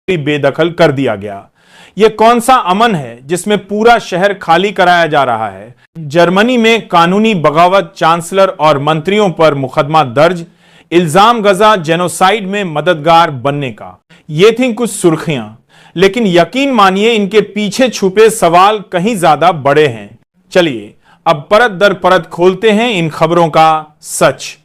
बेदखल कर दिया गया। यह कौन सा अमन है जिसमें पूरा शहर खाली कराया जा रहा है? जर्मनी में कानूनी बगावत, चांसलर और मंत्रियों पर मुकदमा दर्ज, इल्जाम गजा जेनोसाइड में मददगार बनने का। ये थी कुछ सुर्खियां, लेकिन यकीन मानिए इनके पीछे छुपे सवाल कहीं ज्यादा बड़े हैं। चलिए अब परत दर परत खोलते हैं इन खबरों का सच।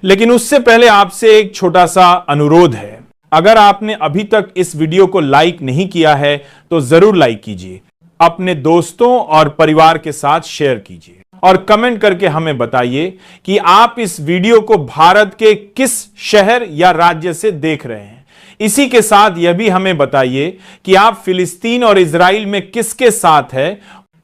लेकिन उससे पहले आपसे एक छोटा सा अनुरोध है। अगर आपने अभी तक इस वीडियो को लाइक नहीं किया है तो जरूर लाइक कीजिए, अपने दोस्तों और परिवार के साथ शेयर कीजिए और कमेंट करके हमें बताइए कि आप इस वीडियो को भारत के किस शहर या राज्य से देख रहे हैं। इसी के साथ यह भी हमें बताइए कि आप फिलिस्तीन और इजराइल में किसके साथ है,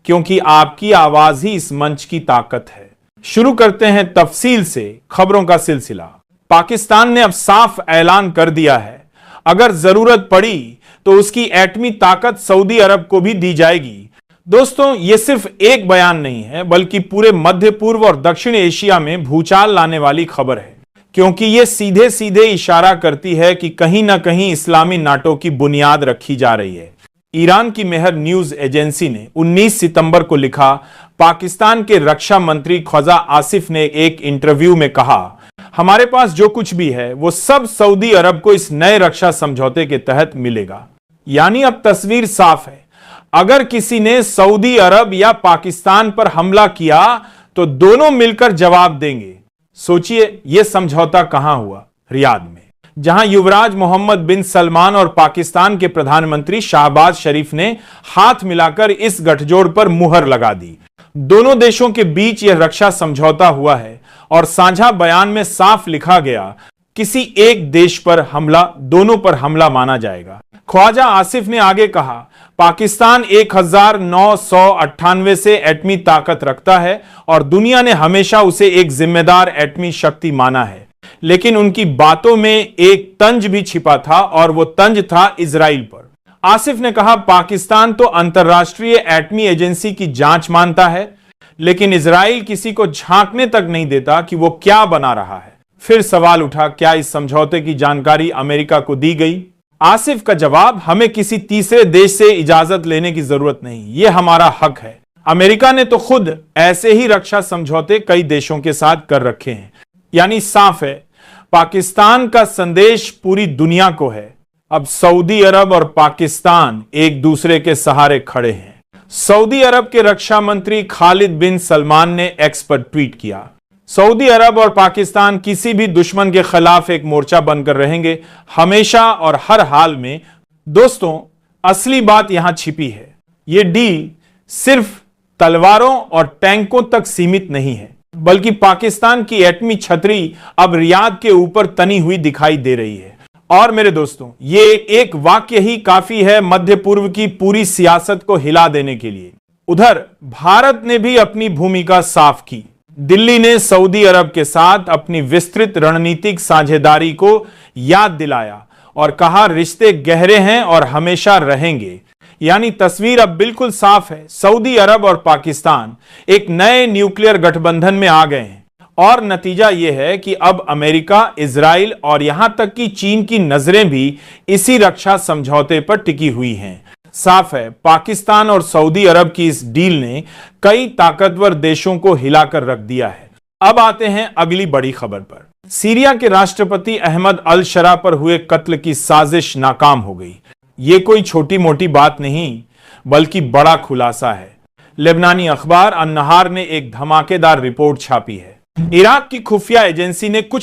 क्योंकि आपकी आवाज ही इस मंच की ताकत है। शुरू करते हैं तफसील से खबरों का सिलसिला। पाकिस्तान ने अब साफ ऐलान कर दिया है, अगर जरूरत पड़ी तो उसकी एटमी ताकत सऊदी अरब को भी दी जाएगी। दोस्तों, यह सिर्फ एक बयान नहीं है, बल्कि पूरे मध्य पूर्व और दक्षिण एशिया में भूचाल लाने वाली खबर है, क्योंकि यह सीधे सीधे इशारा करती है कि कहीं ना कहीं इस्लामी नाटो की बुनियाद रखी जा रही है। ईरान की मेहर न्यूज एजेंसी ने 19 सितंबर को लिखा, पाकिस्तान के रक्षा मंत्री ख्वाजा आसिफ ने एक इंटरव्यू में कहा, हमारे पास जो कुछ भी है वो सब सऊदी अरब को इस नए रक्षा समझौते के तहत मिलेगा। यानी अब तस्वीर साफ है, अगर किसी ने सऊदी अरब या पाकिस्तान पर हमला किया तो दोनों मिलकर जवाब देंगे। सोचिए यह समझौता कहां हुआ? रियाद में, जहां युवराज मोहम्मद बिन सलमान और पाकिस्तान के प्रधानमंत्री शाहबाज शरीफ ने हाथ मिलाकर इस गठजोड़ पर मुहर लगा दी। दोनों देशों के बीच यह रक्षा समझौता हुआ है और साझा बयान में साफ लिखा गया, किसी एक देश पर हमला दोनों पर हमला माना जाएगा। ख्वाजा आसिफ ने आगे कहा, पाकिस्तान 1998 से एटमी ताकत रखता है और दुनिया ने हमेशा उसे एक जिम्मेदार एटमी शक्ति माना है, लेकिन उनकी बातों में एक तंज भी छिपा था और वो तंज था इजराइल पर। आसिफ ने कहा, पाकिस्तान तो अंतरराष्ट्रीय एटमी एजेंसी की जांच मानता है, लेकिन इजराइल किसी को झांकने तक नहीं देता कि वो क्या बना रहा है। फिर सवाल उठा, क्या इस समझौते की जानकारी अमेरिका को दी गई? आसिफ का जवाब, हमें किसी तीसरे देश से इजाजत लेने की जरूरत नहीं, ये हमारा हक है। अमेरिका ने तो खुद ऐसे ही रक्षा समझौते कई देशों के साथ कर रखे हैं। यानी साफ है, पाकिस्तान का संदेश पूरी दुनिया को है, अब सऊदी अरब और पाकिस्तान एक दूसरे के सहारे खड़े हैं। सऊदी अरब के रक्षा मंत्री खालिद बिन सलमान ने एक्स पर ट्वीट किया, सऊदी अरब और पाकिस्तान किसी भी दुश्मन के खिलाफ एक मोर्चा बनकर रहेंगे, हमेशा और हर हाल में। दोस्तों, असली बात यहां छिपी है, यह डील सिर्फ तलवारों और टैंकों तक सीमित नहीं है, बल्कि पाकिस्तान की एटमी छतरी अब रियाद के ऊपर तनी हुई दिखाई दे रही है। और मेरे दोस्तों, ये एक वाक्य ही काफी है मध्य पूर्व की पूरी सियासत को हिला देने के लिए। उधर भारत ने भी अपनी भूमिका साफ की। दिल्ली ने सऊदी अरब के साथ अपनी विस्तृत रणनीतिक साझेदारी को याद दिलाया और कहा, रिश्ते गहरे हैं और हमेशा रहेंगे। यानी तस्वीर अब बिल्कुल साफ है, सऊदी अरब और पाकिस्तान एक नए न्यूक्लियर गठबंधन में आ गए हैं और नतीजा यह है कि अब अमेरिका, इजराइल और यहां तक कि चीन की नजरें भी इसी रक्षा समझौते पर टिकी हुई हैं। साफ है, पाकिस्तान और सऊदी अरब की इस डील ने कई ताकतवर देशों को हिलाकर रख दिया है। अब आते हैं अगली बड़ी खबर पर। सीरिया के राष्ट्रपति अहमद अल शरा पर हुए कत्ल की साजिश नाकाम हो गई। ये कोई छोटी मोटी बात नहीं, बल्कि बड़ा खुलासा है। लेबनानी अखबार अन-नहार ने एक धमाकेदार रिपोर्ट छापी है। इराक की खुफिया एजेंसी ने कुछ